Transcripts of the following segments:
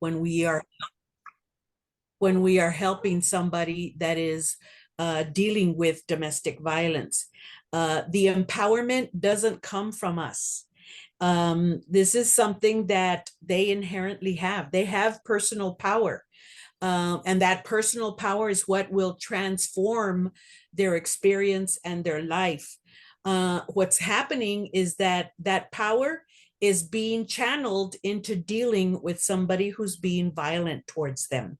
when we are when we are helping somebody that is dealing with domestic violence. The empowerment doesn't come from us. This is something that they inherently have. They have personal power. And that personal power is what will transform their experience and their life. What's happening is that that power is being channeled into dealing with somebody who's being violent towards them.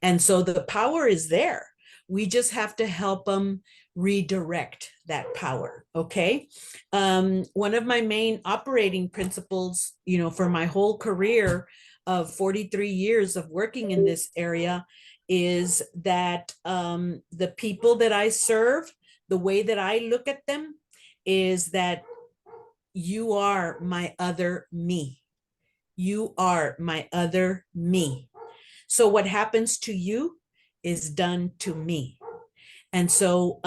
And so the power is there. We just have to help them redirect that power. Okay. One of my main operating principles, for my whole career of 43 years of working in this area is that the people that I serve, the way that I look at them is that you are my other me. You are my other me. So what happens to you is done to me. And so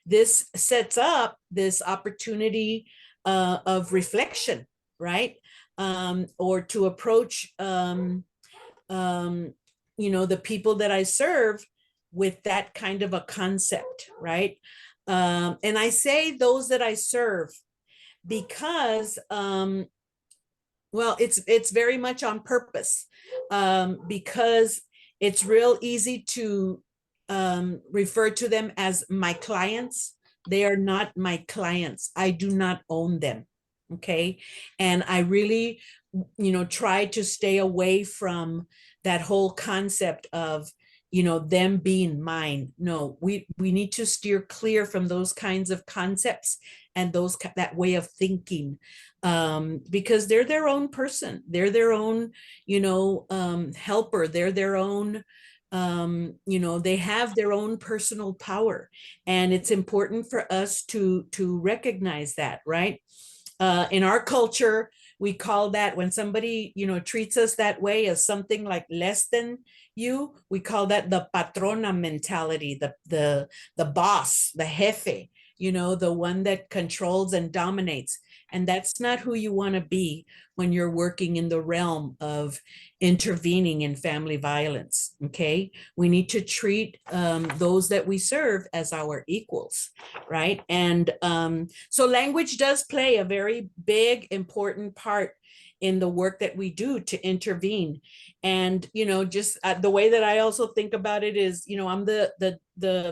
this sets up this opportunity of reflection, right? Or to approach, the people that I serve with that kind of a concept, right? And I say those that I serve because well, it's very much on purpose, because it's real easy to refer to them as my clients. They are not my clients. I do not own them. Okay. And I really, try to stay away from that whole concept of, them being mine. No, we need to steer clear from those kinds of concepts and that way of thinking, because they're their own person. They're their own, helper. They're their own, they have their own personal power, and it's important for us to recognize that, right? In our culture, we call that, when somebody, treats us that way, as something like less than you, we call that the patrona mentality, the boss, the jefe, the one that controls and dominates. And that's not who you want to be when you're working in the realm of intervening in family violence. Okay. We need to treat those that we serve as our equals, right? And so language does play a very big, important part in the work that we do to intervene. And just the way that I also think about it is, I'm the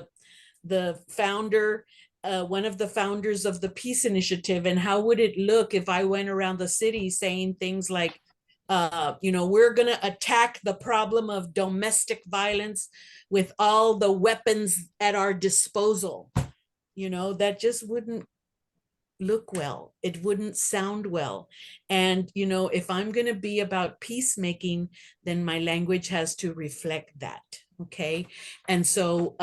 founder, one of the founders of the Peace Initiative. And how would it look if I went around the city saying things like, we're going to attack the problem of domestic violence with all the weapons at our disposal? That just wouldn't look well. It wouldn't sound well. And, if I'm going to be about peacemaking, then my language has to reflect that. Okay. And so,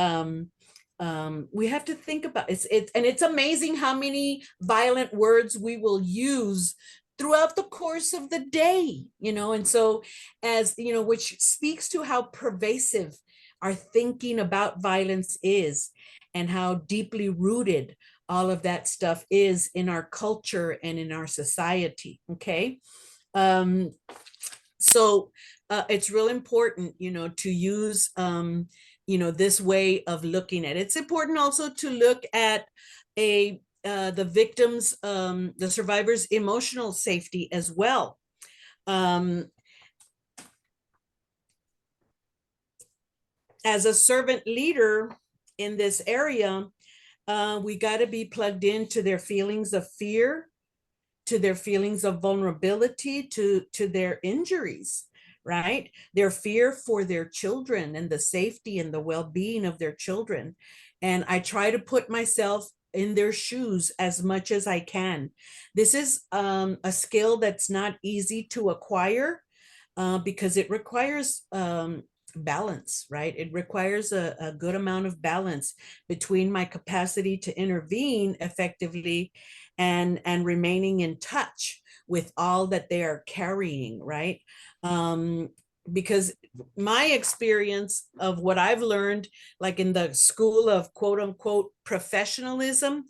we have to think about and it's amazing how many violent words we will use throughout the course of the day, and so, as which speaks to how pervasive our thinking about violence is, and how deeply rooted all of that stuff is in our culture and in our society. Okay. um so it's real important, to use this way of looking at it. It's important also to look at the victims, the survivors' emotional safety as well. As a servant leader in this area, we got to be plugged into their feelings of fear, to their feelings of vulnerability, to their injuries, right? Their fear for their children and the safety and the well-being of their children. And I try to put myself in their shoes as much as I can. This is a skill that's not easy to acquire, because it requires balance, right? It requires a good amount of balance between my capacity to intervene effectively and remaining in touch with all that they are carrying, right? Because my experience of what I've learned, like in the school of quote unquote professionalism,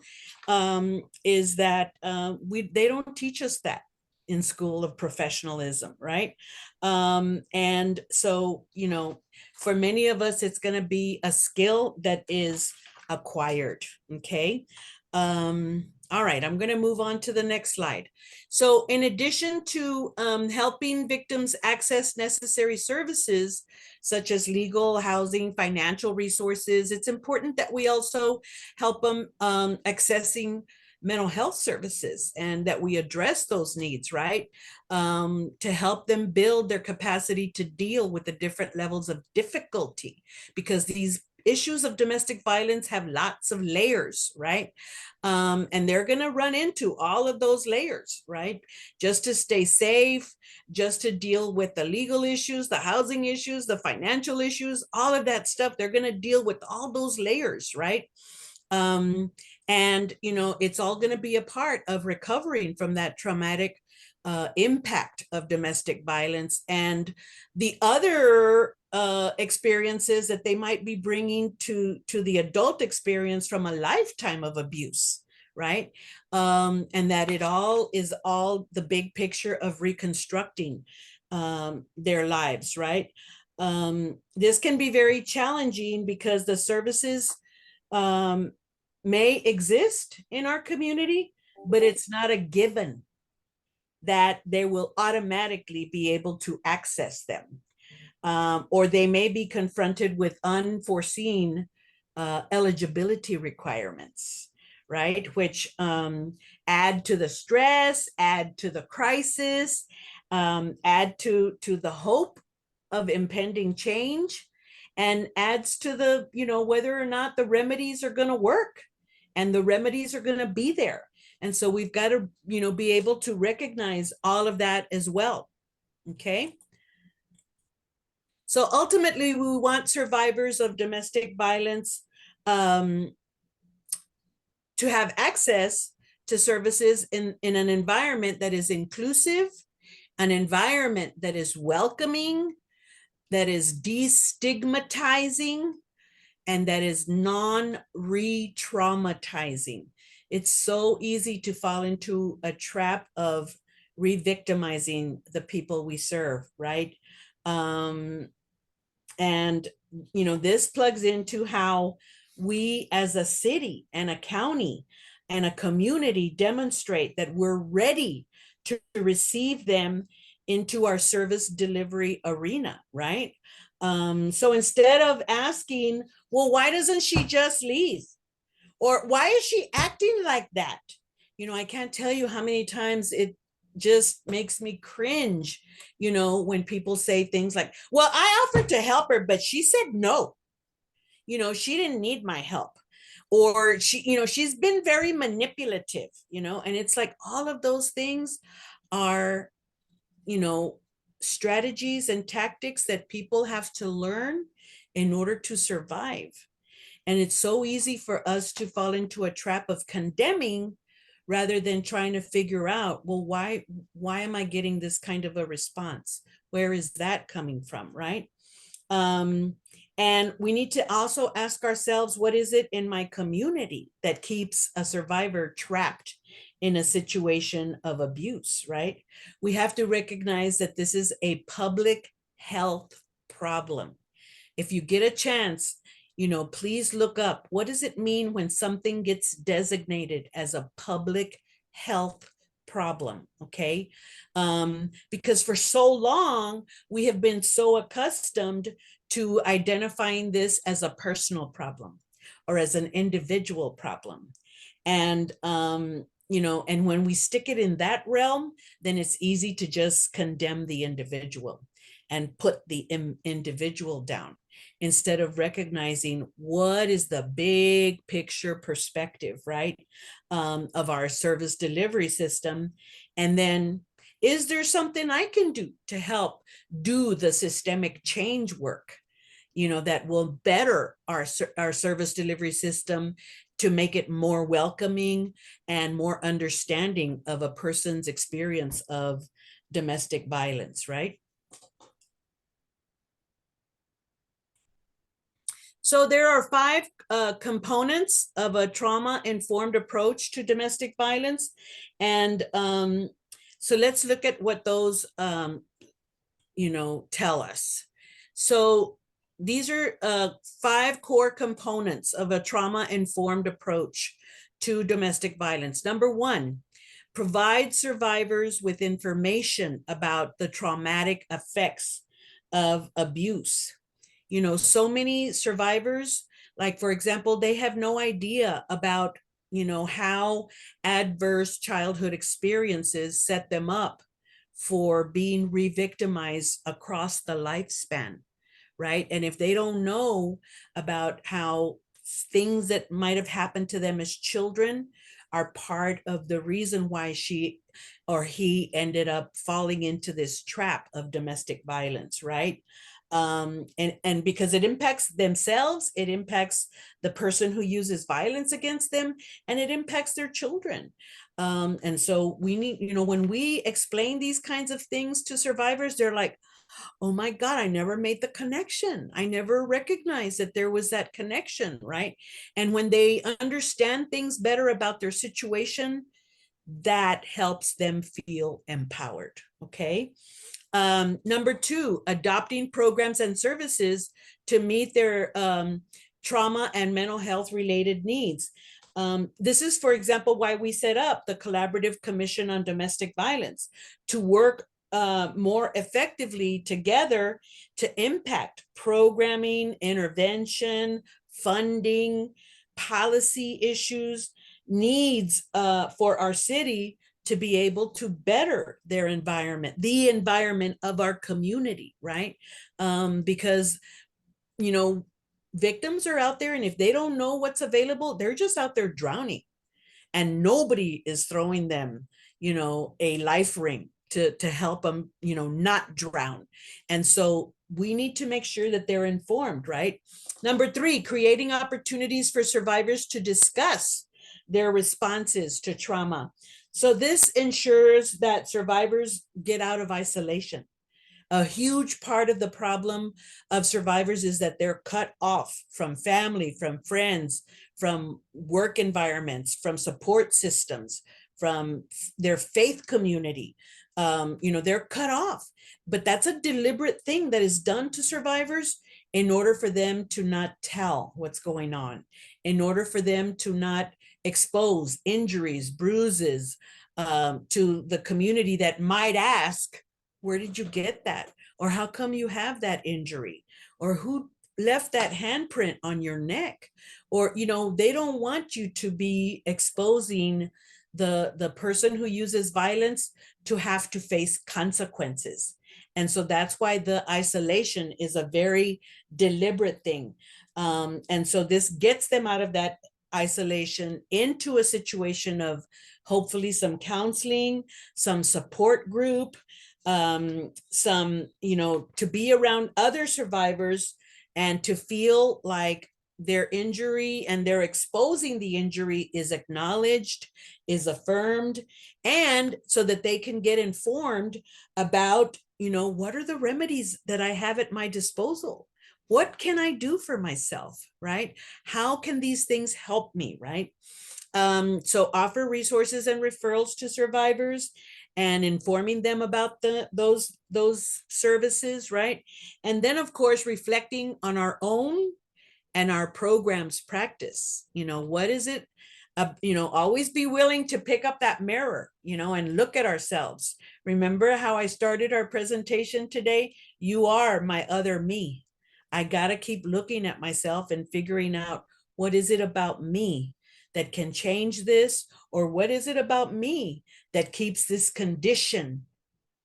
is that they don't teach us that. in school of professionalism, right? And so, you know, for many of us, it's going to be a skill that is acquired. Okay. All right, I'm going to move on to the next slide. So in addition to helping victims access necessary services, such as legal, housing, financial resources, it's important that we also help them accessing mental health services, and that we address those needs, right? To help them build their capacity to deal with the different levels of difficulty, because these issues of domestic violence have lots of layers, right? And they're going to run into all of those layers, right? Just to stay safe, just to deal with the legal issues, the housing issues, the financial issues, all of that stuff. They're going to deal with all those layers, right? And, you know, it's all going to be a part of recovering from that traumatic impact of domestic violence and the other experiences that they might be bringing to the adult experience from a lifetime of abuse, right? And that it all is all the big picture of reconstructing their lives, right? This can be very challenging because the services may exist in our community, but it's not a given that they will automatically be able to access them. Or they may be confronted with unforeseen eligibility requirements, right? Which add to the stress, add to the crisis, add to the hope of impending change, and adds to the, you know, whether or not the remedies are going to work, and the remedies are going to be there. And so we've got to, you know, be able to recognize all of that as well. Okay. So ultimately, we want survivors of domestic violence to have access to services in an environment that is inclusive, an environment that is welcoming, that is destigmatizing, and that is non-re-traumatizing. It's so easy to fall into a trap of re-victimizing the people we serve, right? And, you know, this plugs into how we as a city and a county and a community demonstrate that we're ready to receive them into our service delivery arena, right? So instead of asking, well, why doesn't she just leave? Or why is she acting like that? You know, I can't tell you how many times it just makes me cringe, you know, when people say things like, well, I offered to help her, but she said no. You know, she didn't need my help. Or she, you know, she's been very manipulative, you know, and it's like all of those things are, you know, strategies and tactics that people have to learn in order to survive. And it's so easy for us to fall into a trap of condemning rather than trying to figure out, well, why am I getting this kind of a response? Where is that coming from, right? And we need to also ask ourselves, what is it in my community that keeps a survivor trapped in a situation of abuse, right? We have to recognize that this is a public health problem. If you get a chance, you know, please look up, what does it mean when something gets designated as a public health problem? Okay. Because for so long, we have been so accustomed to identifying this as a personal problem or as an individual problem. And, you know, and when we stick it in that realm, then it's easy to just condemn the individual and put the individual down, instead of recognizing what is the big picture perspective, right, of our service delivery system. And then, is there something I can do to help do the systemic change work, you know, that will better our service delivery system to make it more welcoming and more understanding of a person's experience of domestic violence, right? So there are five components of a trauma-informed approach to domestic violence. And So let's look at what those, tell us. So these are 5 core components of a trauma-informed approach to domestic violence. Number 1, provide survivors with information about the traumatic effects of abuse. So many survivors, like, for example, they have no idea about, how adverse childhood experiences set them up for being re-victimized across the lifespan, right? And if they don't know about how things that might have happened to them as children are part of the reason why she or he ended up falling into this trap of domestic violence, right? And because it impacts themselves, it impacts the person who uses violence against them, and it impacts their children. And so we need, when we explain these kinds of things to survivors, they're like, oh my God, I never made the connection. I never recognized that there was that connection, right? And when they understand things better about their situation, that helps them feel empowered. Okay. Number 2, adopting programs and services to meet their trauma and mental health related needs. This is, for example, why we set up the Collaborative Commission on Domestic Violence, to work more effectively together to impact programming, intervention, funding, policy issues, needs for our city to be able to better their environment, the environment of our community, right? Because, victims are out there, and if they don't know what's available, they're just out there drowning, and nobody is throwing them, a life ring to help them, not drown. And so we need to make sure that they're informed, right? Number 3, creating opportunities for survivors to discuss their responses to trauma. So this ensures that survivors get out of isolation. A huge part of the problem of survivors is that they're cut off from family, from friends, from work environments, from support systems, from their faith community. They're cut off, but that's a deliberate thing that is done to survivors in order for them to not tell what's going on, in order for them to not expose injuries, bruises, to the community that might ask, where did you get that? Or how come you have that injury? Or who left that handprint on your neck? Or, they don't want you to be exposing the person who uses violence to have to face consequences. And so that's why the isolation is a very deliberate thing. And so this gets them out of that isolation into a situation of hopefully some counseling, some support group, some, to be around other survivors and to feel like their injury and their exposing the injury is acknowledged, is affirmed, and so that they can get informed about, what are the remedies that I have at my disposal? What can I do for myself, right? How can these things help me, right? So offer resources and referrals to survivors and informing them about those services, right? And then, of course, reflecting on our own and our program's practice. What is it? Always be willing to pick up that mirror, and look at ourselves. Remember how I started our presentation today? You are my other me. I got to keep looking at myself and figuring out, what is it about me that can change this? Or what is it about me that keeps this condition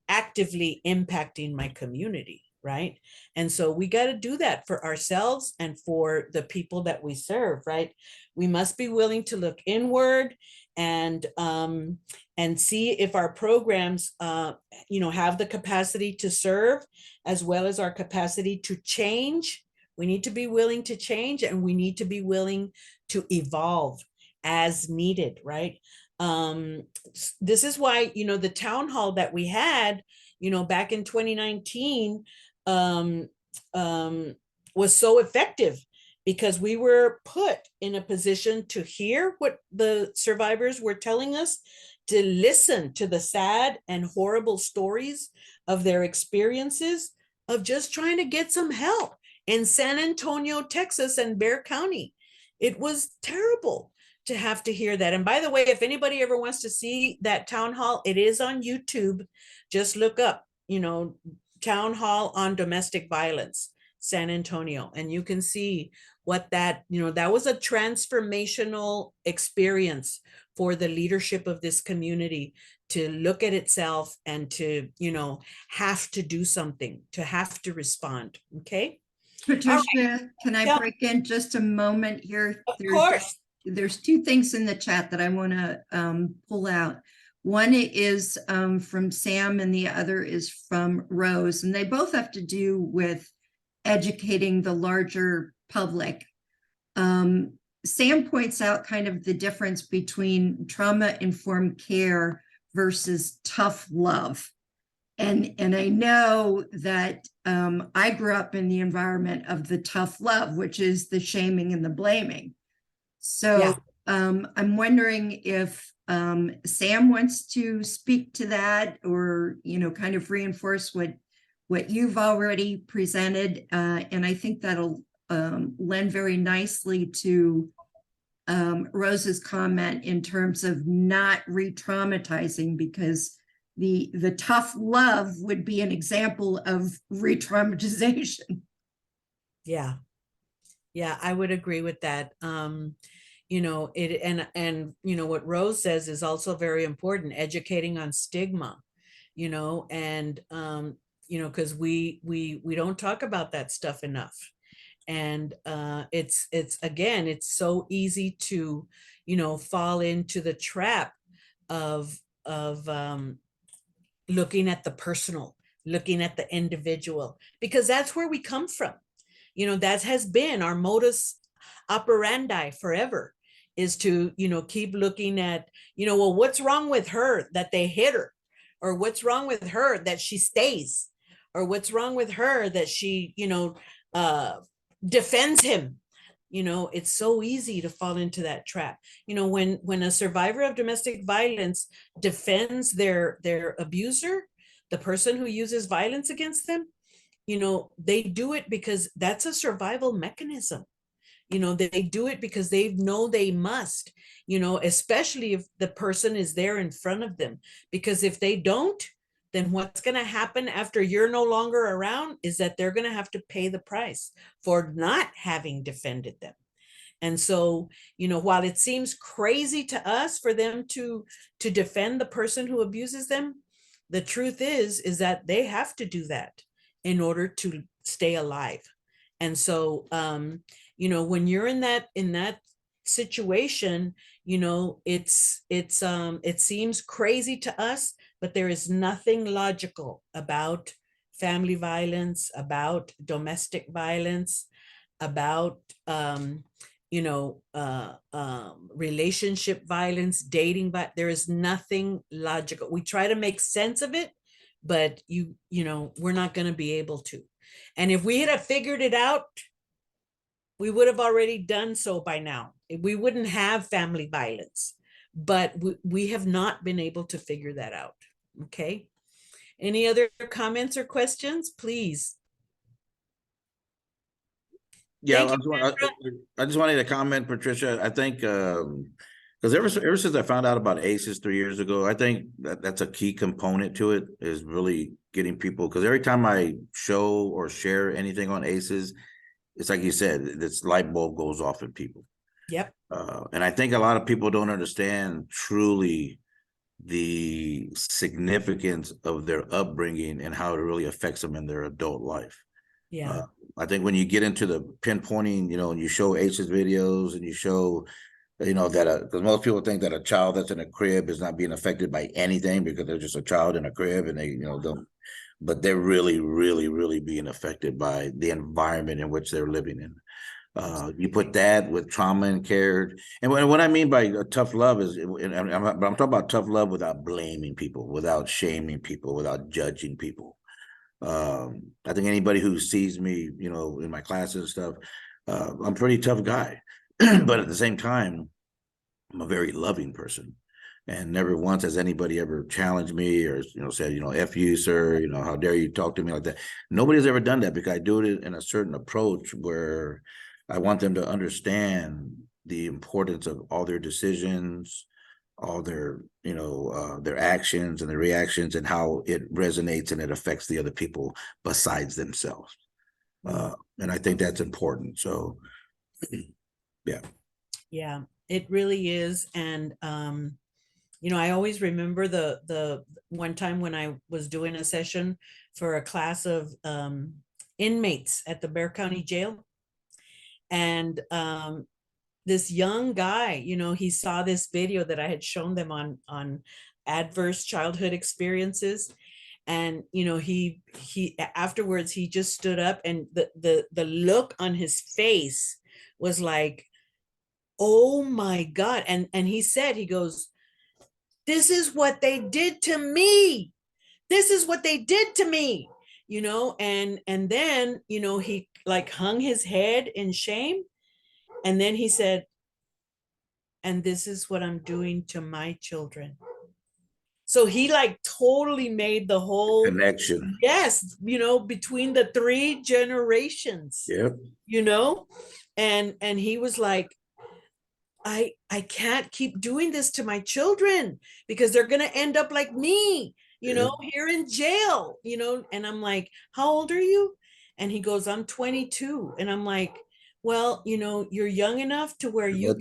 actively impacting my community, right? And so we got to do that for ourselves and for the people that we serve, right? We must be willing to look inward and see if our programs have the capacity to serve, as well as our capacity to change. We need to be willing to change, and we need to be willing to evolve as needed, right? This is why, the town hall that we had, back in 2019, was so effective, because we were put in a position to hear what the survivors were telling us, to listen to the sad and horrible stories of their experiences of just trying to get some help in San Antonio, Texas, and Bexar County. It was terrible to have to hear that. And by the way, if anybody ever wants to see that town hall, it is on YouTube. Just look up, town hall on domestic violence, San Antonio, and you can see what that, that was a transformational experience for the leadership of this community to look at itself and to, have to do something, to have to respond. Okay. Patricia, right. can I break in just a moment here? Of course. There's two things in the chat that I want to pull out. One is from Sam and the other is from Rose, and they both have to do with educating the larger public. Sam points out kind of the difference between trauma-informed care versus tough love. And I know that I grew up in the environment of the tough love, which is the shaming and the blaming. So yeah. I'm wondering if Sam wants to speak to that, or kind of reinforce what you've already presented, and I think that'll lend very nicely to Rose's comment in terms of not re-traumatizing, because the tough love would be an example of re-traumatization. Yeah, I would agree with that. It and what Rose says is also very important, educating on stigma, and because we don't talk about that stuff enough. And it's again, it's so easy to fall into the trap of looking at the personal, looking at the individual, because that's where we come from. That has been our modus operandi forever, is to keep looking at well, what's wrong with her that they hit her, or what's wrong with her that she stays, or what's wrong with her that she defends him. It's so easy to fall into that trap. When a survivor of domestic violence defends their abuser, the person who uses violence against them, they do it because that's a survival mechanism. They do it because they know they must, especially if the person is there in front of them. Because if they don't, then what's going to happen after you're no longer around is that they're going to have to pay the price for not having defended them. And so, while it seems crazy to us for them to defend the person who abuses them, the truth is that they have to do that in order to stay alive. And so, when you're in that situation, it seems crazy to us, but there is nothing logical about family violence, about domestic violence, about relationship violence, dating, but there is nothing logical. We try to make sense of it, but we're not going to be able to. And if we had figured it out, we would have already done so by now. We wouldn't have family violence, but we have not been able to figure that out. Okay. Any other comments or questions, please? Yeah, I just wanted to comment, Patricia. I think because ever since I found out about ACEs 3 years ago, I think that's a key component to it, is really getting people. Because every time I show or share anything on ACEs, it's like you said, this light bulb goes off in people. Yep. And I think a lot of people don't understand truly the significance of their upbringing and how it really affects them in their adult life. Yeah. I think when you get into the pinpointing, and you show ACEs videos and you show, that because most people think that a child that's in a crib is not being affected by anything because they're just a child in a crib and they, don't, but they're really, really, really being affected by the environment in which they're living in. You put that with trauma and care. And what I mean by tough love is, but I'm talking about tough love without blaming people, without shaming people, without judging people. I think anybody who sees me, in my classes and stuff, I'm a pretty tough guy, but at the same time, I'm a very loving person. And never once has anybody ever challenged me or, said, F you, sir, how dare you talk to me like that. Nobody's ever done that because I do it in a certain approach where I want them to understand the importance of all their decisions, all their, their actions and their reactions, and how it resonates and it affects the other people besides themselves. And I think that's important. So, yeah. Yeah, it really is. And, I always remember the one time when I was doing a session for a class of inmates at the Bexar County Jail. And this young guy, he saw this video that I had shown them on adverse childhood experiences. And he afterwards he just stood up, and the look on his face was like, oh my God. And he said, he goes, this is what they did to me. This is what they did to me, and then, he like hung his head in shame. And then he said, and this is what I'm doing to my children. So he like totally made the whole Connection. yes, between the 3 generations. Yep. And he was like, I can't keep doing this to my children because they're going to end up like me, here in jail, and I'm like, how old are you? And he goes, I'm 22. And I'm like, well, you're young enough to where you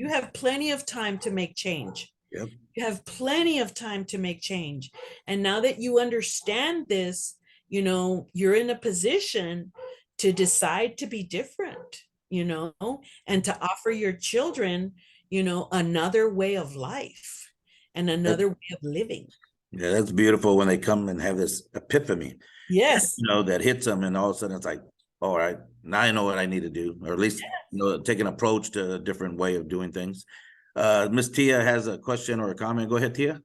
have plenty of time to make change. Yep. You have plenty of time to make change. And now that you understand this, you're in a position to decide to be different, and to offer your children, another way of life and another way of living. Yeah, that's beautiful when they come and have this epiphany. Yes. That hits them, and all of a sudden it's like, all right, now I know what I need to do, or at least, take an approach to a different way of doing things. Miss Tia has a question or a comment. Go ahead, Tia.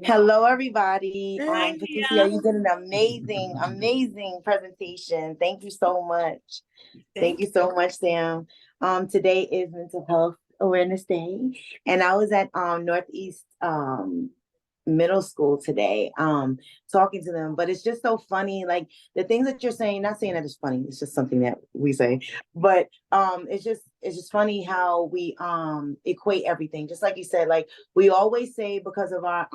Hello, everybody. Hey, Patricia, you did an amazing presentation. Thank you so much. Thank you so much, Sam. Today is Mental Health Awareness Day, and I was at Northeast Middle School today, talking to them. But it's just so funny, like the things that you're saying. Not saying that it's funny; it's just something that we say. But it's just funny how we equate everything. Just like you said, like we always say, because of our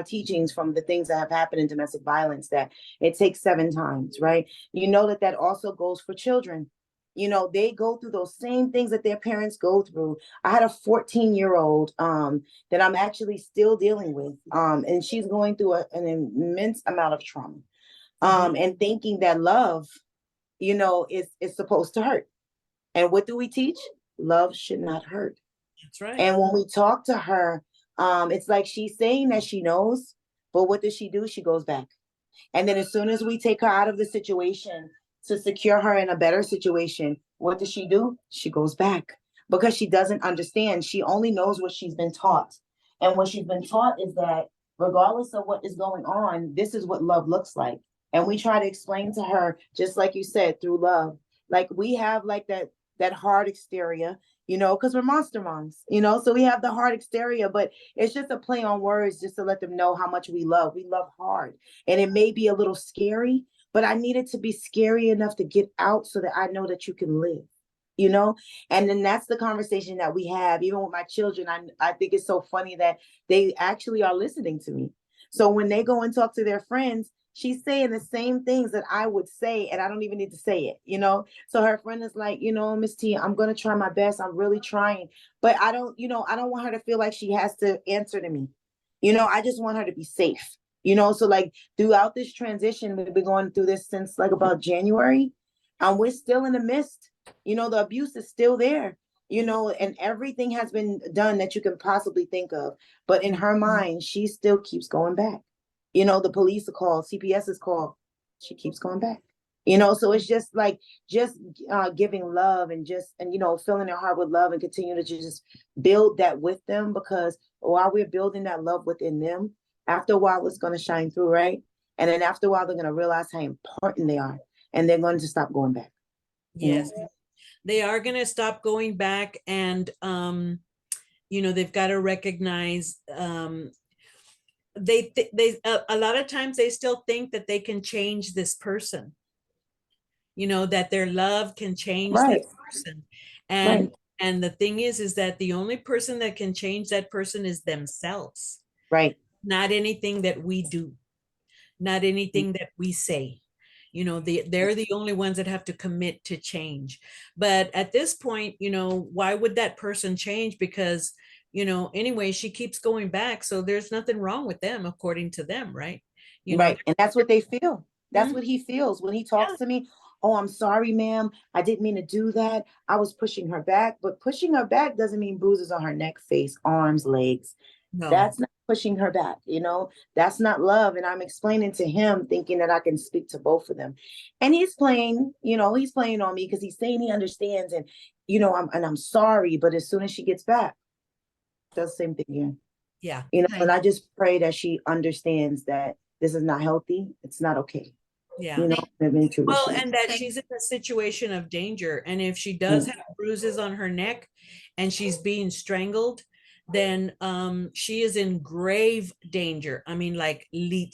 teachings from the things that have happened in domestic violence, that it takes 7 times, right? That also goes for children. They go through those same things that their parents go through. I had a 14-year-old that I'm actually still dealing with, and she's going through an immense amount of trauma, and thinking that love, is supposed to hurt. And what do we teach? Love should not hurt. That's right. And when we talk to her, it's like she's saying that she knows, but what does she do? She goes back. And then as soon as we take her out of the situation to secure her in a better situation, what does she do? She goes back because she doesn't understand. She only knows what she's been taught. And what she's been taught is that regardless of what is going on, this is what love looks like. And we try to explain to her, just like you said, through love. Like we have like that hard exterior, because we're monster moms, so we have the hard exterior, but it's just a play on words just to let them know how much we love. We love hard. And it may be a little scary, but I need it to be scary enough to get out so that I know that you can live, and then that's the conversation that we have, even with my children. I think it's so funny that they actually are listening to me. So when they go and talk to their friends, she's saying the same things that I would say, and I don't even need to say it, So her friend is like, Miss T, I'm going to try my best. I'm really trying, but I don't want her to feel like she has to answer to me. I just want her to be safe, So like throughout this transition, we've been going through this since like about January, and we're still in the midst. The abuse is still there, and everything has been done that you can possibly think of. But in her mind, she still keeps going back. The police are called, CPS is called. She keeps going back. So it's just like giving love and filling their heart with love and continue to just build that with them, because while we're building that love within them, after a while it's going to shine through, right? And then after a while they're going to realize how important they are, and they're going to stop going back. Yes, they are going to stop going back. And you know, they've got to recognize, a lot of times they still think that they can change this person, you know, that their love can change Right. this person. Right. And the thing is that the only person that can change that person is themselves, Right. not anything that we do, not anything that we say. You know, they're the only ones that have to commit to change. But at this point, you know, why would that person change? Because, you know, anyway, she keeps going back. So there's nothing wrong with them, according to them, right? You know, Right. And that's what they feel. That's Mhm. what he feels when he Yeah. talks to me. Oh, I'm sorry, ma'am. I didn't mean to do that. I was pushing her back, but pushing her back doesn't mean bruises on her neck, face, arms, legs. No. That's not pushing her back, you know, that's not love. And I'm explaining to him, thinking that I can speak to both of them. And he's playing, you know, he's playing on me because he's saying he understands and, you know, I'm sorry. But as soon as she gets back, does the same thing again, Yeah. you know, Okay. and I just pray that she understands that this is not healthy. It's not okay. Yeah. You know, I've been through Well, this. and that Thank- she's in a situation of danger. And if she does have bruises on her neck and she's being strangled, then she is in grave danger. I mean, like the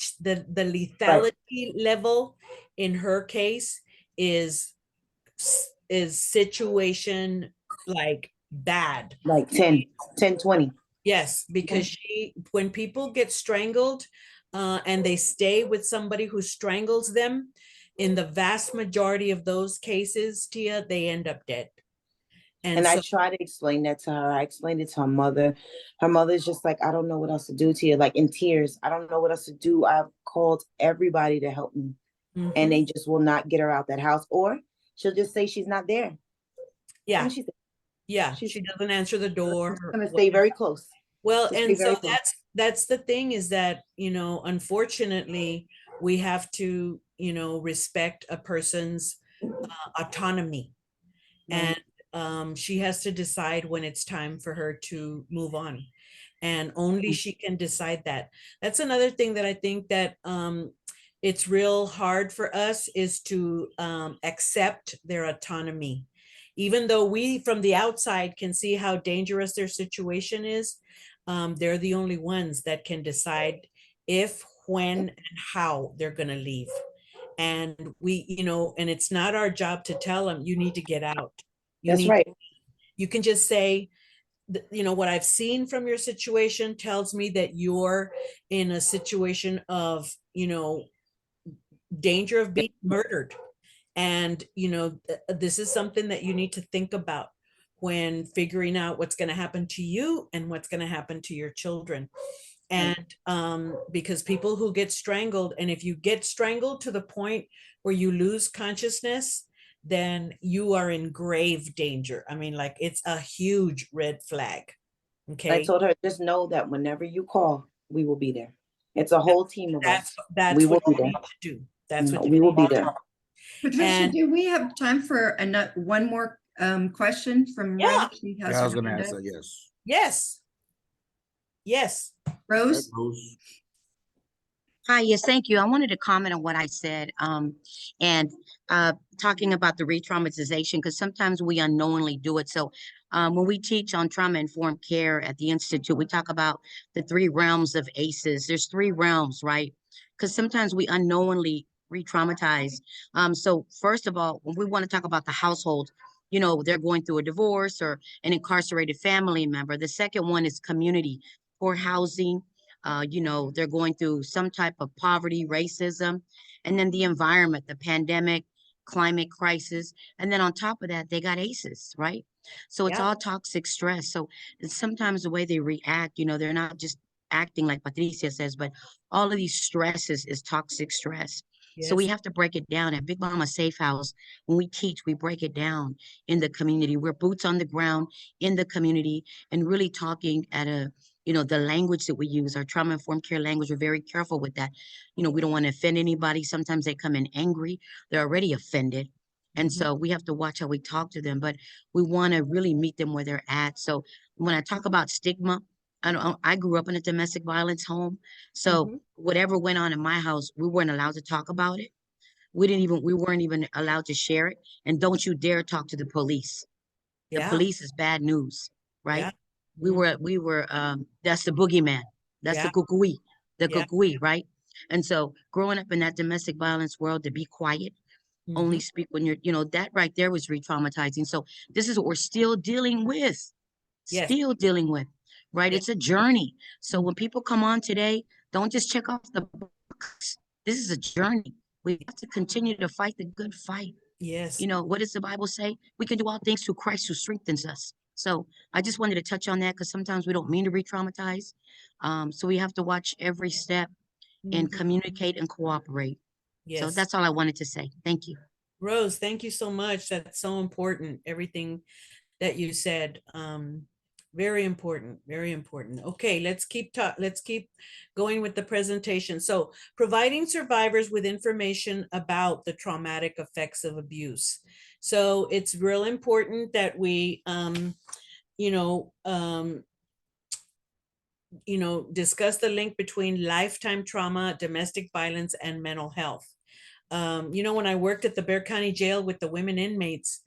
lethality level in her case is situation like bad. Like 10, 20. Yes, because when people get strangled, and they stay with somebody who strangles them, in the vast majority of those cases, Tia, they end up dead. And so, I try to explain that to her. I explained it to her mother. Her mother's just like, I don't know what else to do to you, like in tears. I don't know what else to do. I've called everybody to help me. mhm. And they just will not get her out that house. Or she'll just say she's not there. Yeah, And she's she doesn't answer the door. gonna stay very close. Well, Just be and very so close. that's the thing, is that, you know, unfortunately, we have to, you know, respect a person's autonomy. Right. And she has to decide when it's time for her to move on, and only she can decide that. That's another thing that I think that it's real hard for us, is to accept their autonomy, even though we from the outside can see how dangerous their situation is. They're the only ones that can decide if, when, and how they're going to leave. And we, you know, and it's not our job to tell them, you need to get out. That's right. You can just say, you know, what I've seen from your situation tells me that you're in a situation of, you know, danger of being murdered. And, you know, this is something that you need to think about when figuring out what's going to happen to you and what's going to happen to your children. And because people who get strangled, and if you get strangled to the point where you lose consciousness, then you are in grave danger. I mean, like, it's a huge red flag. I Okay. told her, just know that whenever you call, we will be there. It's a whole team of us. That's We will what be you there. need to do. That's what We you will need be to there. Patricia, And- do we have time for one more question from Yeah. Rose? She has Yeah, I was her gonna hand ask up. that, yes. Yes. Yes. Rose? Rose? Hi, yes, thank you. I wanted to comment on what I said, and talking about the re-traumatization, because sometimes we unknowingly do it. So when we teach on trauma-informed care at the Institute, we talk about the 3 realms of ACEs. There's 3 realms, right? Because sometimes we unknowingly re-traumatize. So first of all, when we want to talk about the household, you know, they're going through a divorce or an incarcerated family member. The second one is community, poor housing. You know, they're going through some type of poverty, racism, and then the environment, the pandemic, climate crisis. And then on top of that, they got ACEs, right? So it's Yeah. all toxic stress. So it's sometimes the way they react, you know, they're not just acting like Patricia says, but all of these stresses is toxic stress. So we Yes. have to break it down at Big Mama Safe House. When we teach, we break it down in the community. We're boots on the ground in the community and really talking at a, you know, the language that we use, our trauma-informed care language, we're very careful with that. You know, we don't want to offend anybody. Sometimes they come in angry. They're already offended. And Mhm. so we have to watch how we talk to them, but we want to really meet them where they're at. So when I talk about stigma, I grew up in a domestic violence home. So Mhm. whatever went on in my house, we weren't allowed to talk about it. We weren't even allowed to share it. And don't you dare talk to the police. The Yeah. police is bad news, right? Yeah. That's the boogeyman. That's Yeah. the Yeah. kukui, right? And so growing up in that domestic violence world, to be quiet, only Mhm. speak when you're, that right there was re-traumatizing. So this is what we're Yes. still dealing with, right? Yeah. It's a journey. So Mhm. when people come on today, don't just check off the box. This is a journey. We have to continue to fight the good fight. Yes. What does the Bible say? We can do all things through Christ who strengthens us. So I just wanted to touch on that because sometimes we don't mean to re-traumatize. So we have to watch every step and Mhm. communicate and cooperate. So Yes. that's all I wanted to say. Thank you. Rose, thank you so much. That's so important. Everything that you said. Very important, very important. Okay, let's keep going with the presentation. So providing survivors with information about the traumatic effects of abuse. So it's real important that we you know, discuss the link between lifetime trauma, domestic violence, and mental health. When I worked at the Bexar County Jail with the women inmates,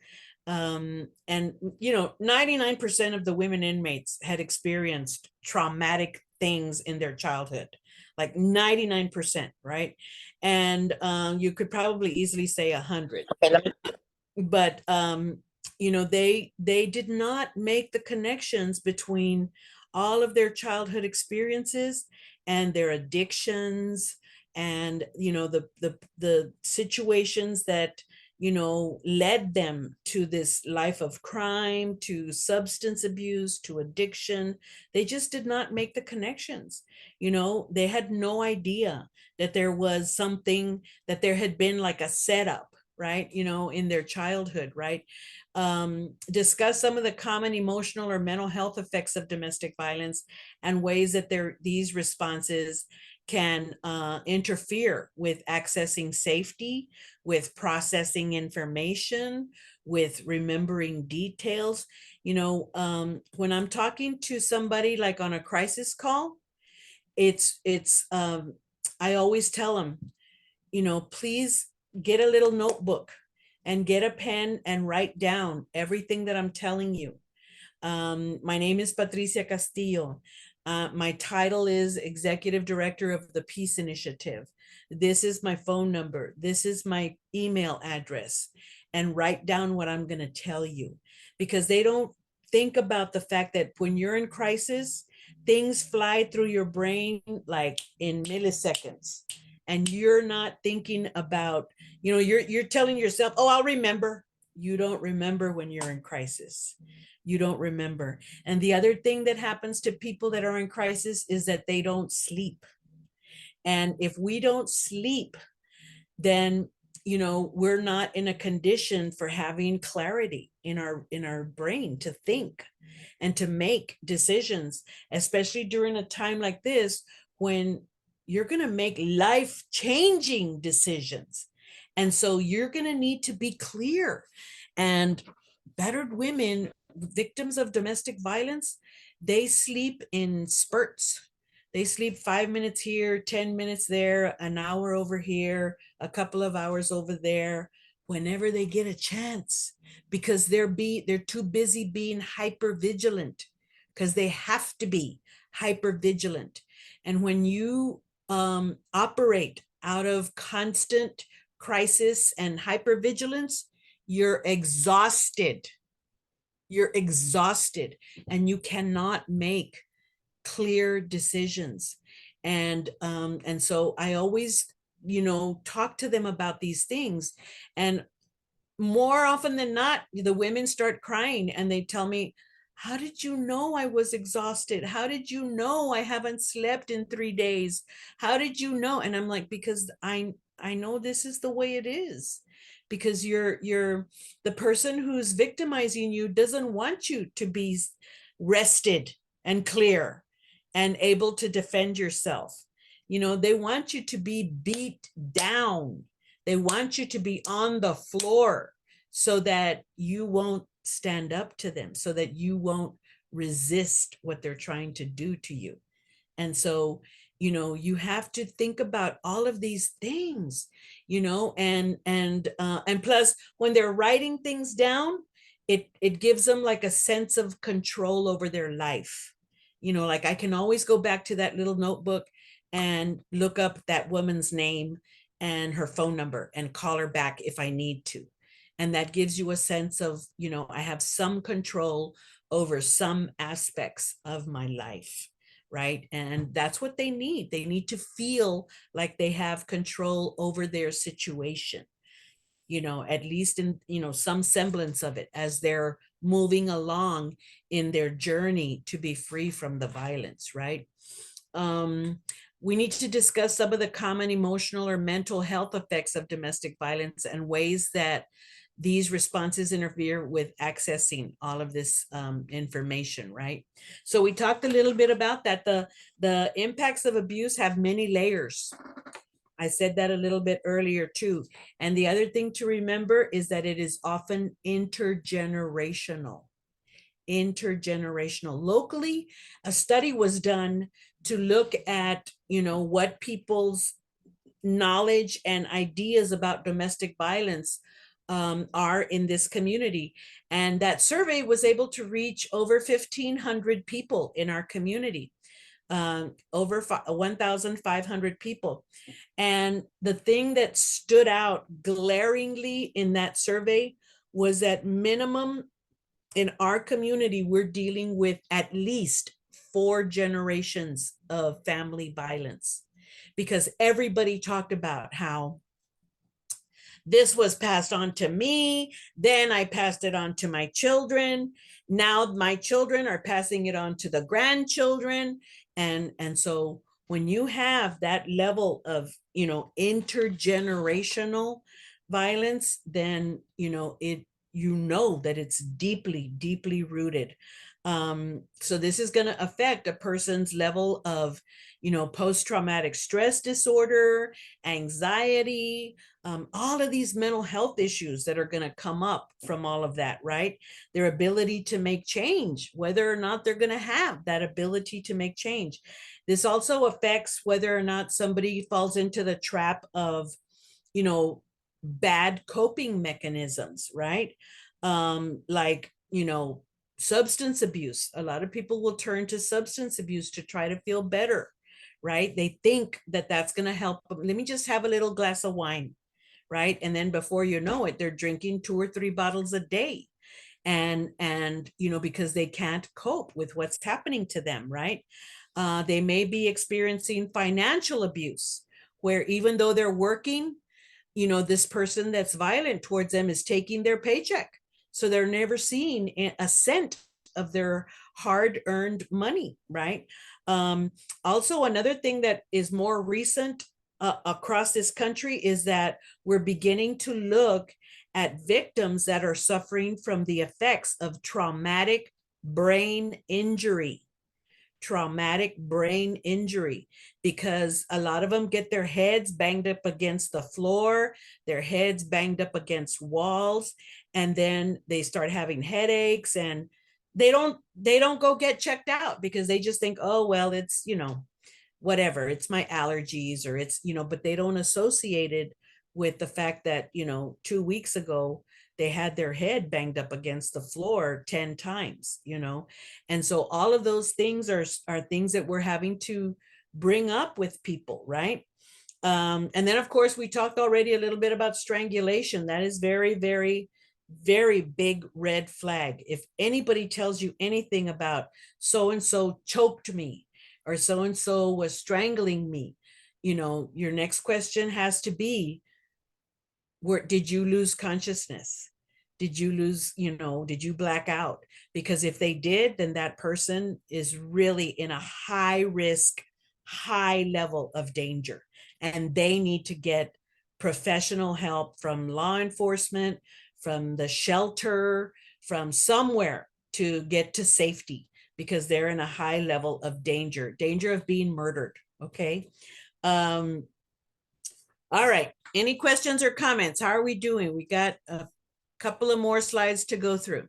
and 99% of the women inmates had experienced traumatic things in their childhood, like 99%, right? And you could probably easily say 100. But they did not make the connections between all of their childhood experiences and their addictions, and the situations that led them to this life of crime, to substance abuse, to addiction. They just did not make the connections. They had no idea that there was something, that there had been like a setup, right, in their childhood, right? Discuss some of the common emotional or mental health effects of domestic violence and ways that these responses can interfere with accessing safety, with processing information, with remembering details. When I'm talking to somebody like on a crisis call, it's I always tell them, please get a little notebook and get a pen and write down everything that I'm telling you. My name is Patricia Castillo. My title is Executive Director of the Peace Initiative. This is my phone number. This is my email address. And write down what I'm going to tell you, because they don't think about the fact that when you're in crisis, things fly through your brain like in milliseconds, and you're not thinking about, you're telling yourself, oh, I'll remember. You don't remember when you're in crisis. You don't remember. And the other thing that happens to people that are in crisis is that they don't sleep. And if we don't sleep, then we're not in a condition for having clarity in our brain to think and to make decisions, especially during a time like this when you're going to make life-changing decisions. And so you're going to need to be clear. And battered women, victims of domestic violence, they sleep in spurts. They sleep 5 minutes here, 10 minutes there, an hour over here, a couple of hours over there, whenever they get a chance, because they're too busy being hyper vigilant, because they have to be hyper vigilant. And when you operate out of constant crisis and hypervigilance, you're exhausted. You're exhausted, and you cannot make clear decisions. And so I always talk to them about these things. And more often than not, the women start crying and they tell me, how did you know I was exhausted? How did you know I haven't slept in 3 days? How did you know? And I'm like, because I know this is the way it is, because you're the person who's victimizing you doesn't want you to be rested and clear and able to defend yourself. They want you to be beat down. They want you to be on the floor so that you won't stand up to them, so that you won't resist what they're trying to do to you. And so, you have to think about all of these things, and plus when they're writing things down, it gives them like a sense of control over their life. You know, like I can always go back to that little notebook and look up that woman's name and her phone number and call her back if I need to. And that gives you a sense of, you know, I have some control over some aspects of my life, right? And that's what they need. They need to feel like they have control over their situation, you know, at least in, you know, some semblance of it as they're moving along in their journey to be free from the violence, right? We need to discuss some of the common emotional or mental health effects of domestic violence and ways that these responses interfere with accessing all of this information, right? So we talked a little bit about that. The impacts of abuse have many layers. I said that a little bit earlier too. And the other thing to remember is that it is often intergenerational. Intergenerational. Locally, a study was done to look at, you know, what people's knowledge and ideas about domestic violence are in this community. And that survey was able to reach over 1,500 people in our community, over 1,500 people. And the thing that stood out glaringly in that survey was that minimum in our community, we're dealing with at least 4 generations of family violence, because everybody talked about how this was passed on to me, then I passed it on to my children, now my children are passing it on to the grandchildren. And so when you have that level of, you know, intergenerational violence, then, you know, you know that it's deeply, deeply rooted. So this is going to affect a person's level of, you know, post-traumatic stress disorder, anxiety, all of these mental health issues that are going to come up from all of that, right? Their ability to make change, whether or not they're going to have that ability to make change. This also affects whether or not somebody falls into the trap of, you know, bad coping mechanisms, right? Like, you know, substance abuse. A lot of people will turn to substance abuse to try to feel better, right? They think that that's going to help them. Let me just have a little glass of wine, right? And then before you know it, they're drinking 2 or 3 bottles a day. And you know, because they can't cope with what's happening to them, right? They may be experiencing financial abuse, where even though they're working, you know, this person that's violent towards them is taking their paycheck. So they're never seeing a cent of their hard-earned money, right? Also, another thing that is more recent across this country is that we're beginning to look at victims that are suffering from the effects of traumatic brain injury. Traumatic brain injury, because a lot of them get their heads banged up against the floor, their heads banged up against walls, and then they start having headaches, and they don't go get checked out because they just think, oh well, it's, you know, whatever, it's my allergies, or it's, you know, but they don't associate it with the fact that, you know, 2 weeks ago they had their head banged up against the floor 10 times, you know. And so all of those things are things that we're having to bring up with people, right? And then of course we talked already a little bit about strangulation. That is very, very, very big red flag. If anybody tells you anything about so and so choked me, or so and so was strangling me, you know, your next question has to be, where did you lose consciousness? Did you lose, you know, did you black out? Because if they did, then that person is really in a high risk, high level of danger, and they need to get professional help from law enforcement, from the shelter, from somewhere to get to safety, because they're in a high level of danger of being murdered. Okay. All right. Any questions or comments? How are we doing? We got a couple of more slides to go through.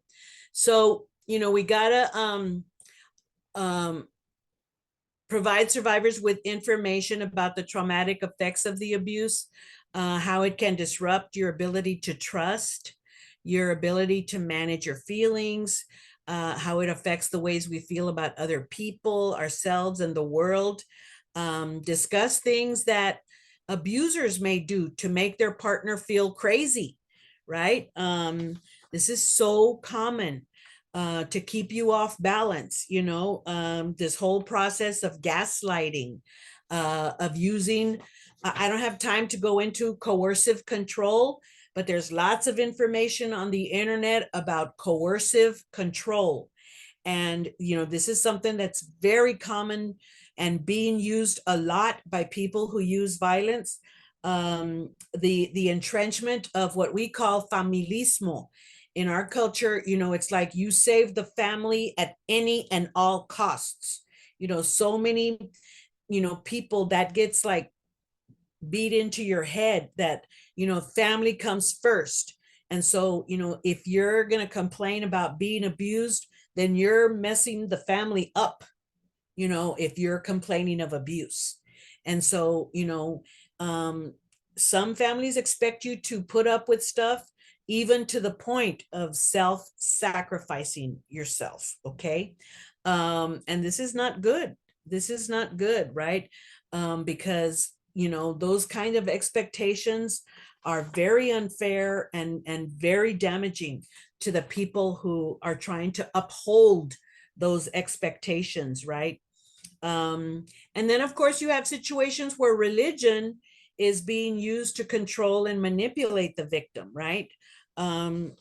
So, you know, we gotta provide survivors with information about the traumatic effects of the abuse, how it can disrupt your ability to trust, your ability to manage your feelings, how it affects the ways we feel about other people, ourselves, and the world. Discuss things that abusers may do to make their partner feel crazy, right? This is so common to keep you off balance, this whole process of gaslighting, of using, I don't have time to go into coercive control, but there's lots of information on the internet about coercive control. And, this is something that's very common and being used a lot by people who use violence. The entrenchment of what we call familismo. In our culture, it's like you save the family at any and all costs. So many, people that gets like beat into your head that, family comes first. And so, if you're going to complain about being abused, then you're messing the family up, if you're complaining of abuse. And so, some families expect you to put up with stuff, even to the point of self-sacrificing yourself. Okay. And this is not good. This is not good, right? Because, those kind of expectations are very unfair and very damaging to the people who are trying to uphold those expectations, right? And then, of course, you have situations where religion is being used to control and manipulate the victim, right? The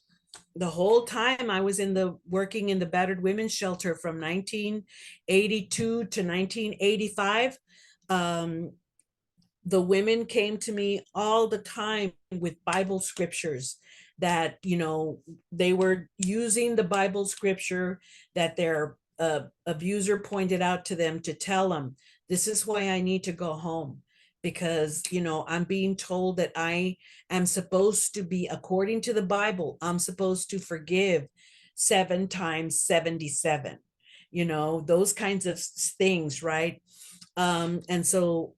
whole time I was working in the battered women's shelter from 1982 to 1985, the women came to me all the time with Bible scriptures that, they were using the Bible scripture that their abuser pointed out to them to tell them, this is why I need to go home, because, I'm being told that I am supposed to be, according to the Bible, I'm supposed to forgive 7 times 77, those kinds of things, right? And so,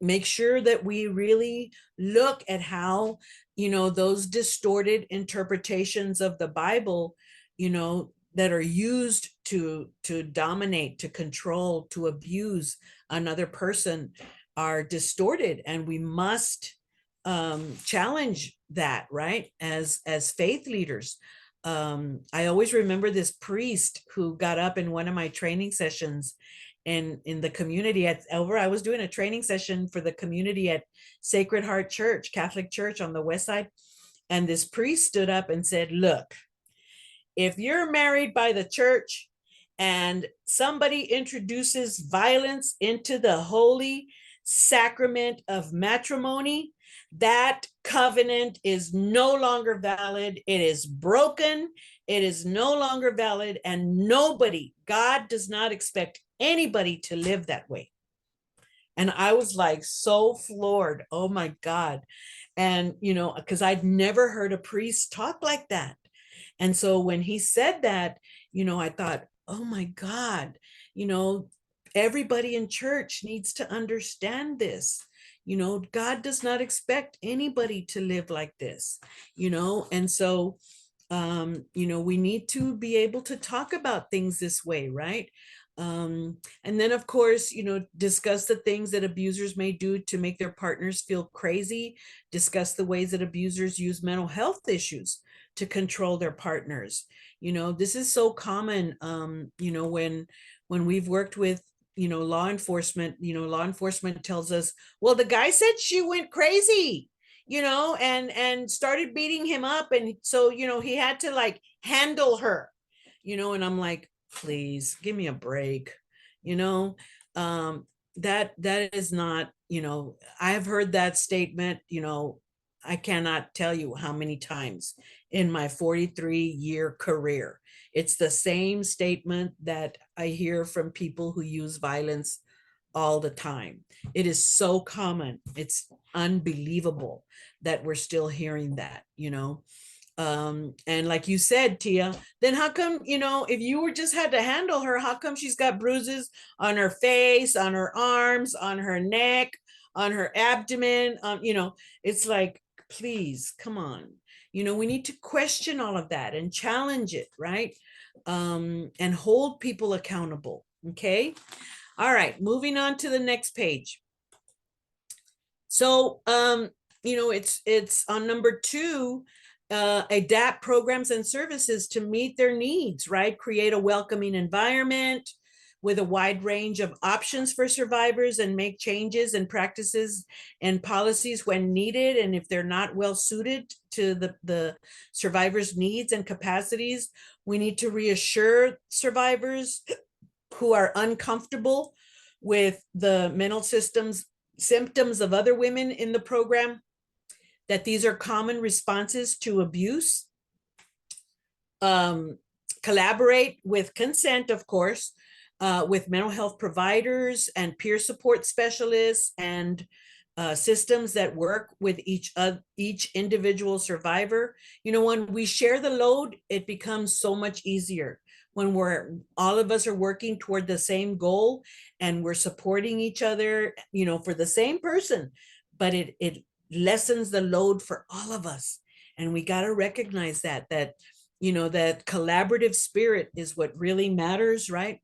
make sure that we really look at how, those distorted interpretations of the Bible, that are used to dominate, to control, to abuse another person are distorted, and we must challenge that, right? As faith leaders. I always remember this priest who got up in one of my training sessions in the community I was doing a training session for the community at Sacred Heart Church, Catholic Church on the west side. And this priest stood up and said, look, if you're married by the church and somebody introduces violence into the holy sacrament of matrimony, that covenant is no longer valid. It is broken. It is no longer valid. And God does not expect anybody to live that way. And I was like so floored. Oh my God. And, because I'd never heard a priest talk like that. And so when he said that, I thought, oh my God, everybody in church needs to understand this. God does not expect anybody to live like this, and so, we need to be able to talk about things this way, right? And then, of course, discuss the things that abusers may do to make their partners feel crazy. Discuss the ways that abusers use mental health issues to control their partners. This is so common, when we've worked with, law enforcement tells us, well, the guy said she went crazy, and started beating him up. And so, he had to like handle her, and I'm like, please give me a break. That is not, I've heard that statement, I cannot tell you how many times in my 43-year career. It's the same statement that I hear from people who use violence all the time. It is so common. It's unbelievable that we're still hearing that, and like you said, Tia, then how come, if you were just had to handle her, how come she's got bruises on her face, on her arms, on her neck, on her abdomen? It's like, please, come on. You know, we need to question all of that and challenge it, right? And hold people accountable. Okay. All right, moving on to the next page. So, you know, it's on number 2, adapt programs and services to meet their needs, right? Create a welcoming environment with a wide range of options for survivors, and make changes and practices and policies when needed. And if they're not well suited to the survivors' needs and capacities, we need to reassure survivors who are uncomfortable with the mental symptoms of other women in the program that these are common responses to abuse. Collaborate with consent, of course, with mental health providers and peer support specialists, and systems that work with each individual survivor. You know, when we share the load, it becomes so much easier. When all of us are working toward the same goal, and we're supporting each other, you know, for the same person, but it lessens the load for all of us. And we got to recognize that you know, that collaborative spirit is what really matters, right?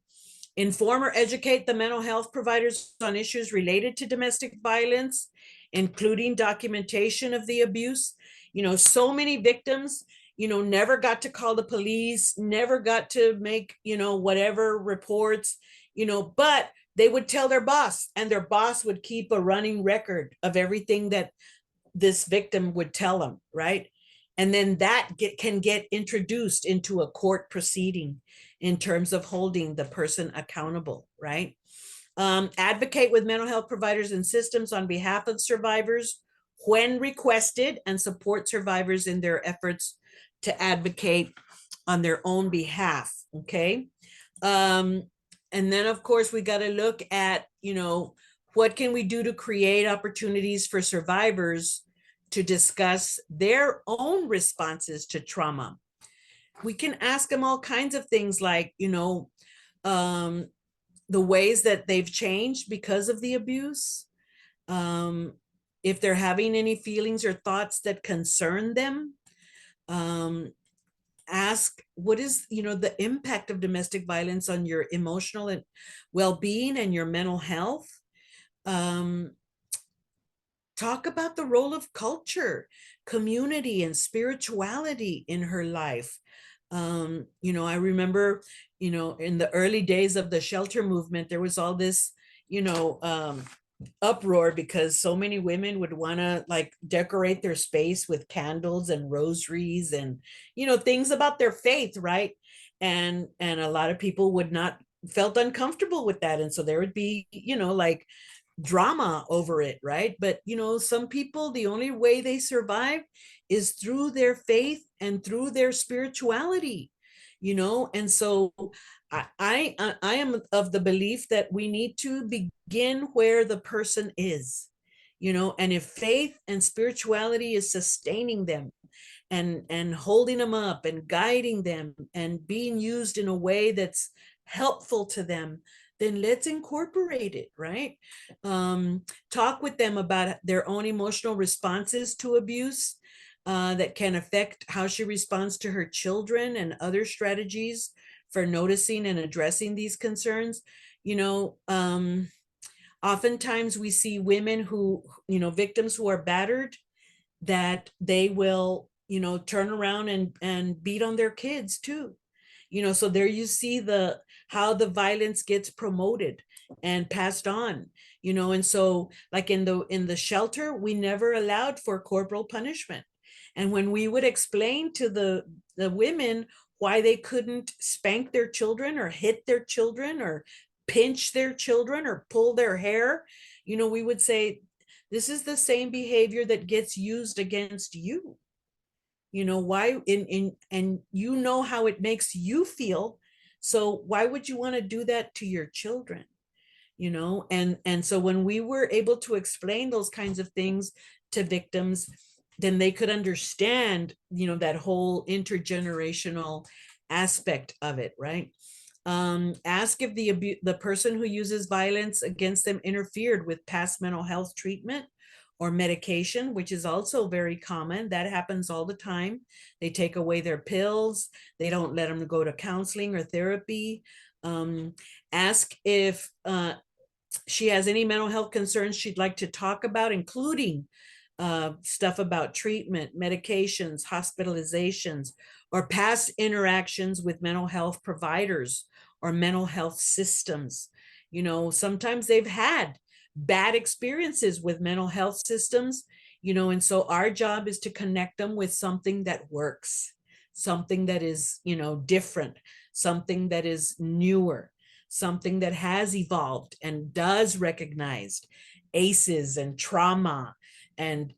Inform or educate the mental health providers on issues related to domestic violence, including documentation of the abuse. You know, so many victims, you know, never got to call the police, never got to make, you know, whatever reports, you know, but they would tell their boss, and their boss would keep a running record of everything that this victim would tell them, right? And then that can get introduced into a court proceeding in terms of holding the person accountable, right? Advocate with mental health providers and systems on behalf of survivors when requested, and support survivors in their efforts to advocate on their own behalf, okay? And then, of course, we got to look at, you know, what can we do to create opportunities for survivors to discuss their own responses to trauma. We can ask them all kinds of things, like, you know, the ways that they've changed because of the abuse. If they're having any feelings or thoughts that concern them. Ask, what is, you know, the impact of domestic violence on your emotional and well-being and your mental health. Talk about the role of culture, community, and spirituality in her life. You know, I remember, you know, in the early days of the shelter movement, there was all this, you know, uproar because so many women would want to like decorate their space with candles and rosaries and, you know, things about their faith, right? And a lot of people would not felt uncomfortable with that, and so there would be, you know, like drama over it, right? But you know, some people, the only way they survive is through their faith and through their spirituality, you know. And so I am of the belief that we need to begin where the person is, you know, and if faith and spirituality is sustaining them and holding them up and guiding them and being used in a way that's helpful to them, then let's incorporate it, right? Talk with them about their own emotional responses to abuse that can affect how she responds to her children, and other strategies for noticing and addressing these concerns. You know, oftentimes we see women who, you know, victims who are battered, that they will, you know, turn around and beat on their kids too. You know, so there you see how the violence gets promoted and passed on, you know. And so like in the shelter, we never allowed for corporal punishment. And when we would explain to the women why they couldn't spank their children or hit their children or pinch their children or pull their hair, you know, we would say, this is the same behavior that gets used against you. You know, why and you know how it makes you feel, so why would you want to do that to your children? You know, and so when we were able to explain those kinds of things to victims, then they could understand, you know, that whole intergenerational aspect of it, right? Ask if the person who uses violence against them interfered with past mental health treatment or medication, which is also very common. That happens all the time. They take away their pills. They don't let them go to counseling or therapy. Ask if she has any mental health concerns she'd like to talk about, including stuff about treatment, medications, hospitalizations, or past interactions with mental health providers or mental health systems. You know, sometimes they've had bad experiences with mental health systems, you know, and so our job is to connect them with something that works, something that is, you know, different, something that is newer, something that has evolved and does recognize ACEs and trauma and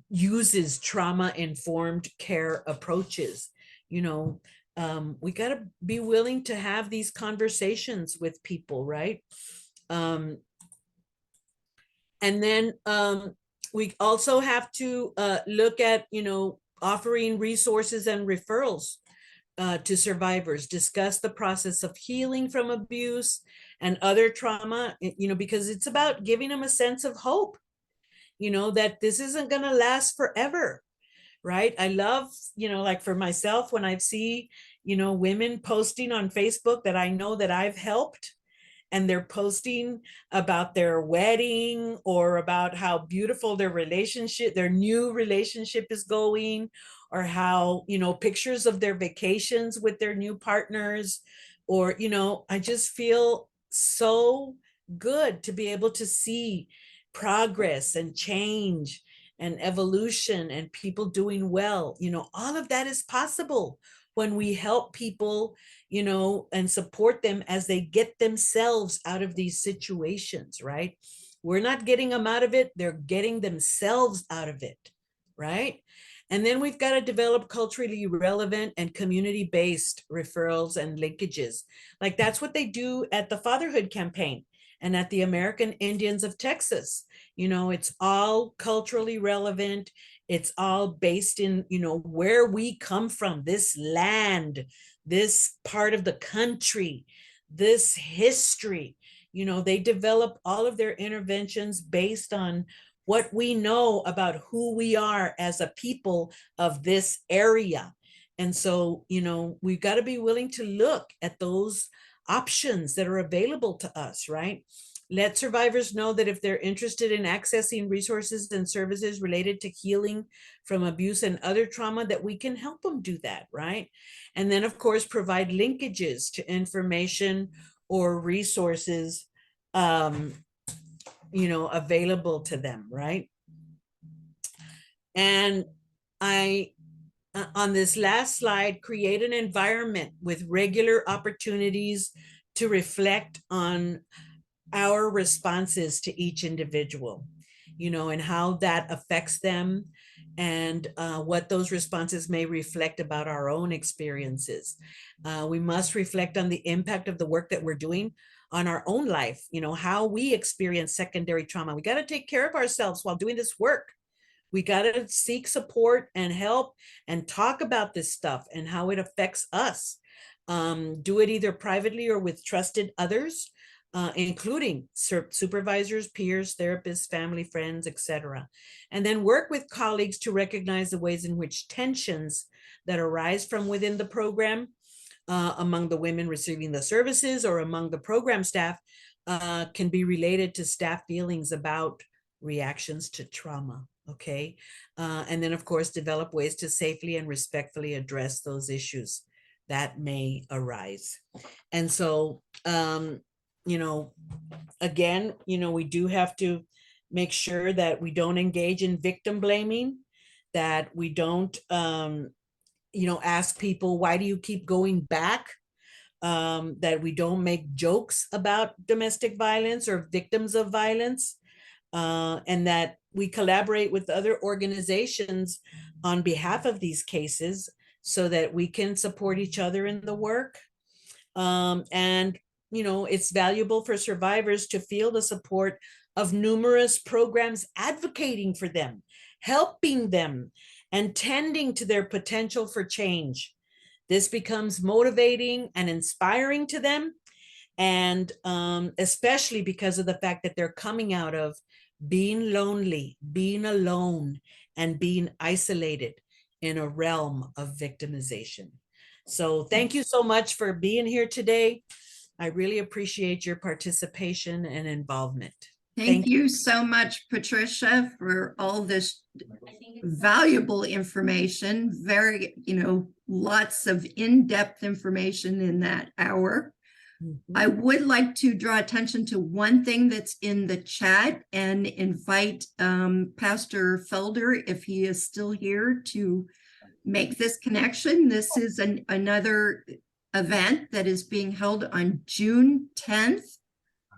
uses trauma informed care approaches. You know, we got to be willing to have these conversations with people, right? And then we also have to look at, you know, offering resources and referrals to survivors, discuss the process of healing from abuse and other trauma, you know, because it's about giving them a sense of hope, you know, that this isn't going to last forever, right? I love, you know, like for myself, when I see, you know, women posting on Facebook that I know that I've helped, and they're posting about their wedding or about how beautiful their relationship, their new relationship is going, or how, you know, pictures of their vacations with their new partners, or, you know, I just feel so good to be able to see progress and change and evolution and people doing well. You know, all of that is possible when we help people, you know, and support them as they get themselves out of these situations, right? We're not getting them out of it, they're getting themselves out of it, right? And then we've got to develop culturally relevant and community-based referrals and linkages. Like that's what they do at the Fatherhood Campaign and at the American Indians of Texas. You know, it's all culturally relevant. It's all based in, you know, where we come from, this land, this part of the country, this history. You know, they develop all of their interventions based on what we know about who we are as a people of this area. And so, you know, we've got to be willing to look at those options that are available to us, right? Let survivors know that if they're interested in accessing resources and services related to healing from abuse and other trauma, that we can help them do that, right? And then, of course, provide linkages to information or resources, you know, available to them, right? And I, on this last slide, create an environment with regular opportunities to reflect on our responses to each individual, you know, and how that affects them, and what those responses may reflect about our own experiences. We must reflect on the impact of the work that we're doing on our own life, you know, how we experience secondary trauma. We got to take care of ourselves while doing this work. We got to seek support and help and talk about this stuff and how it affects us. Do it either privately or with trusted others, including supervisors, peers, therapists, family, friends, etc. And then work with colleagues to recognize the ways in which tensions that arise from within the program, among the women receiving the services or among the program staff, can be related to staff feelings about reactions to trauma. Okay. And then, of course, develop ways to safely and respectfully address those issues that may arise. And so, you know, again, you know, we do have to make sure that we don't engage in victim blaming, that we don't, you know, ask people, why do you keep going back? That we don't make jokes about domestic violence or victims of violence, and that we collaborate with other organizations on behalf of these cases so that we can support each other in the work. And, you know, it's valuable for survivors to feel the support of numerous programs advocating for them, helping them, and tending to their potential for change. This becomes motivating and inspiring to them, and especially because of the fact that they're coming out of being lonely, being alone, and being isolated in a realm of victimization. So thank you so much for being here today. I really appreciate your participation and involvement. Thank you so much, Patricia, for all this valuable information. Very, lots of in-depth information in that hour. I would like to draw attention to one thing that's in the chat and invite Pastor Felder, if he is still here, to make this connection. This is another event that is being held on June 10th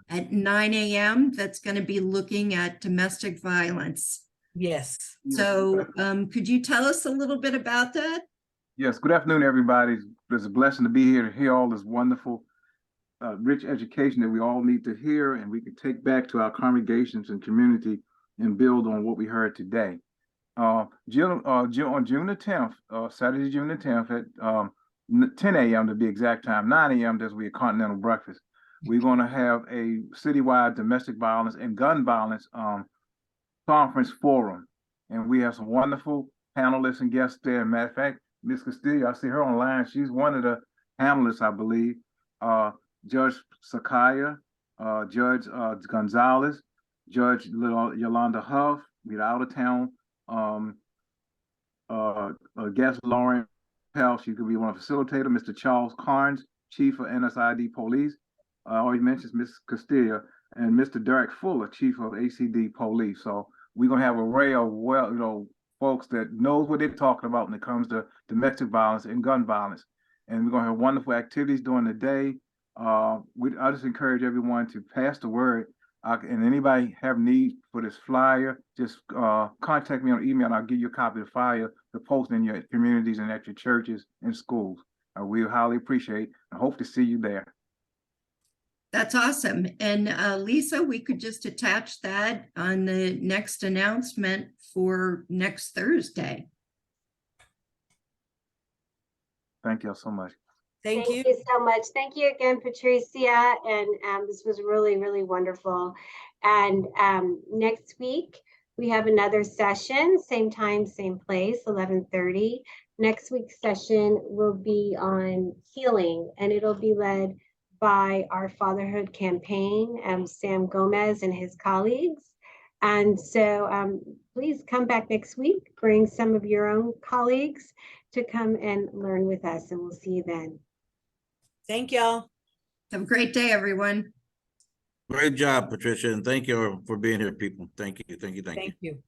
at 9 a.m. that's going to be looking at domestic violence. Yes. So could you tell us a little bit about that? Yes, good afternoon, everybody. It's a blessing to be here to hear all this wonderful, rich education that we all need to hear and we can take back to our congregations and community and build on what we heard today. On June the 10th, Saturday, June the 10th at 10 a.m. to be exact time, 9 a.m. there's be a continental breakfast. We're going to have a citywide domestic violence and gun violence conference forum. And we have some wonderful panelists and guests there. Matter of fact, Ms. Castillo, I see her online. She's one of the panelists, I believe. Judge Sakaya, Judge Gonzalez, Judge Yolanda Huff, the out of town guest Lauren Pell. She could be one of the facilitator. Mr. Charles Carnes, Chief of NSID Police. I already mentioned Ms. Castillo and Mr. Derek Fuller, Chief of ACD Police. So we're gonna have an array of folks that knows what they're talking about when it comes to domestic violence and gun violence. And we're gonna have wonderful activities during the day. I just encourage everyone to pass the word. And anybody have need for this flyer, just contact me on email and I'll give you a copy of the flyer to post in your communities and at your churches and schools. We highly appreciate and hope to see you there. That's awesome. And Lisa, we could just attach that on the next announcement for next Thursday. Thank you all so much. Thank you. So much. Thank you again, Patricia. And this was really, really wonderful. And next week, we have another session, same time, same place, 11:30. Next week's session will be on healing, and it'll be led by our Fatherhood Campaign, Sam Gomez and his colleagues. And so please come back next week, bring some of your own colleagues to come and learn with us, and we'll see you then. Thank y'all. Have a great day, everyone. Great job, Patricia, and thank you for being here, people. Thank you, thank you, thank you. Thank you.